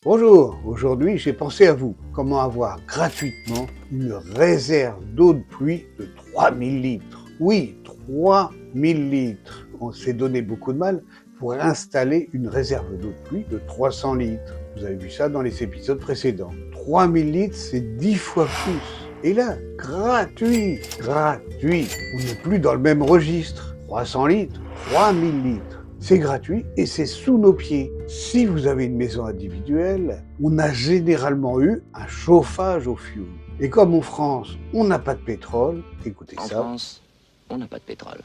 Bonjour, aujourd'hui j'ai pensé à vous. Comment avoir gratuitement une réserve d'eau de pluie de 3000 litres. Oui, 3000 litres. On s'est donné beaucoup de mal pour installer une réserve d'eau de pluie de 300 litres. Vous avez vu ça dans les épisodes précédents. 3000 litres, c'est 10 fois plus. Et là, gratuit. On n'est plus dans le même registre. 300 litres, 3000 litres. C'est gratuit et c'est sous nos pieds. Si vous avez une maison individuelle, on a généralement eu un chauffage au fioul. Et comme en France, on n'a pas de pétrole, écoutez ça. En France, on n'a pas de pétrole.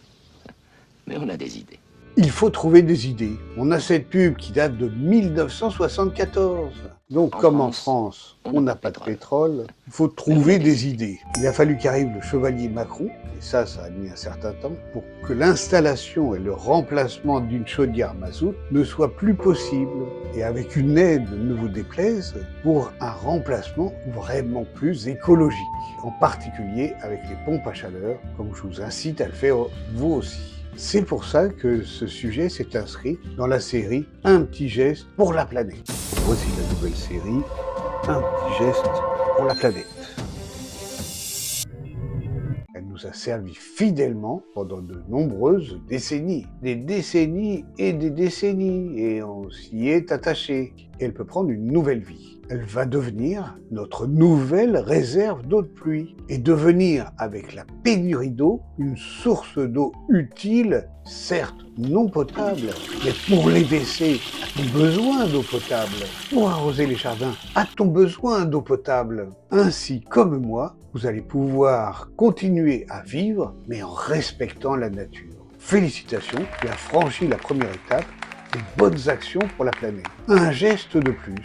Mais on a des idées. Il faut trouver des idées. On a cette pub qui date de 1974. Donc, comme en France, on n'a pas de pétrole, il faut trouver des idées. Il a fallu qu'arrive le chevalier Macron, et ça a mis un certain temps, pour que l'installation et le remplacement d'une chaudière mazout ne soit plus possible. Et avec une aide, ne vous déplaise, pour un remplacement vraiment plus écologique. En particulier avec les pompes à chaleur, comme je vous incite à le faire vous aussi. C'est pour ça que ce sujet s'est inscrit dans la série Un petit geste pour la planète. Voici la nouvelle série Un petit geste pour la planète. Elle nous a servi fidèlement pendant de nombreuses décennies. Des décennies et des décennies, et on s'y est attaché. Et elle peut prendre une nouvelle vie. Elle va devenir notre nouvelle réserve d'eau de pluie et devenir, avec la pénurie d'eau, une source d'eau utile, certes non potable, mais pour les WC, a-t-on besoin d'eau potable? Pour arroser les jardins, a-t-on besoin d'eau potable? Ainsi, comme moi, vous allez pouvoir continuer à vivre, mais en respectant la nature. Félicitations, tu as franchi la première étape des bonnes actions pour la planète. Un geste de plus.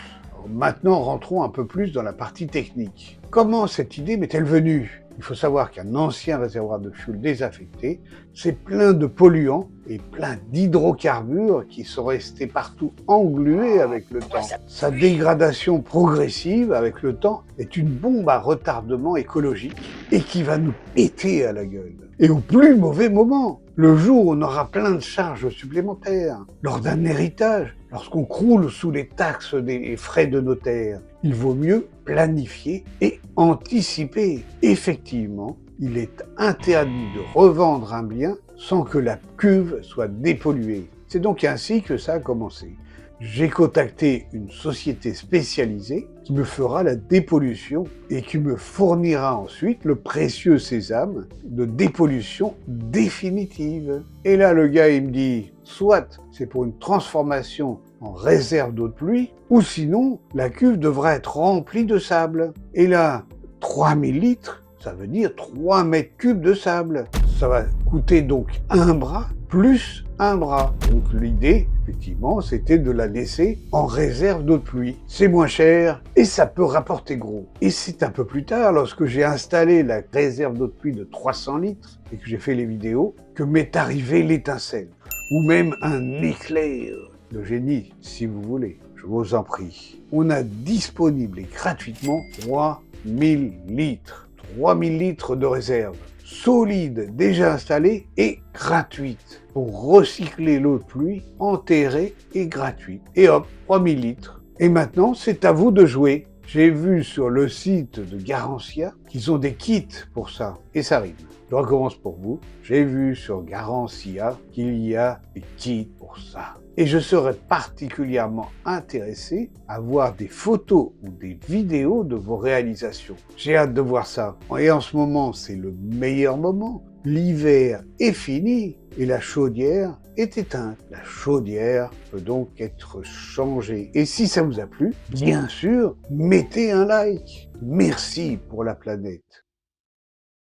Maintenant, rentrons un peu plus dans la partie technique. Comment cette idée m'est-elle venue? Il faut savoir qu'un ancien réservoir de fioul désaffecté, c'est plein de polluants et plein d'hydrocarbures qui sont restés partout englués avec le temps. Sa dégradation progressive avec le temps est une bombe à retardement écologique et qui va nous péter à la gueule. Et au plus mauvais moment, le jour où on aura plein de charges supplémentaires, lors d'un héritage, lorsqu'on croule sous les taxes des frais de notaire, il vaut mieux planifier et anticiper. Effectivement, il est interdit de revendre un bien sans que la cuve soit dépolluée. C'est donc ainsi que ça a commencé. J'ai contacté une société spécialisée qui me fera la dépollution et qui me fournira ensuite le précieux sésame de dépollution définitive. Et là, le gars, il me dit, soit c'est pour une transformation en réserve d'eau de pluie, ou sinon, la cuve devra être remplie de sable. Et là, 3000 litres, ça veut dire 3 mètres cubes de sable. Ça va coûter donc un bras plus un bras. Donc l'idée, effectivement, c'était de la laisser en réserve d'eau de pluie. C'est moins cher et ça peut rapporter gros. Et c'est un peu plus tard, lorsque j'ai installé la réserve d'eau de pluie de 300 litres et que j'ai fait les vidéos, que m'est arrivée l'étincelle. Ou même un éclair de génie, si vous voulez. Je vous en prie. On a disponible et gratuitement 3000 litres. 3000 litres de réserve. Solide, déjà installée et gratuite. Pour recycler l'eau de pluie, enterrée et gratuite. Et hop, 3000 litres. Et maintenant, c'est à vous de jouer. J'ai vu sur le site de Garancia qu'ils ont des kits pour ça. Et ça rime. Je recommence pour vous. J'ai vu sur Garancia qu'il y a des kits pour ça. Et je serais particulièrement intéressé à voir des photos ou des vidéos de vos réalisations. J'ai hâte de voir ça. Et en ce moment, c'est le meilleur moment. L'hiver est fini et la chaudière est éteinte. La chaudière peut donc être changée. Et si ça vous a plu, bien sûr, mettez un like. Merci pour la planète.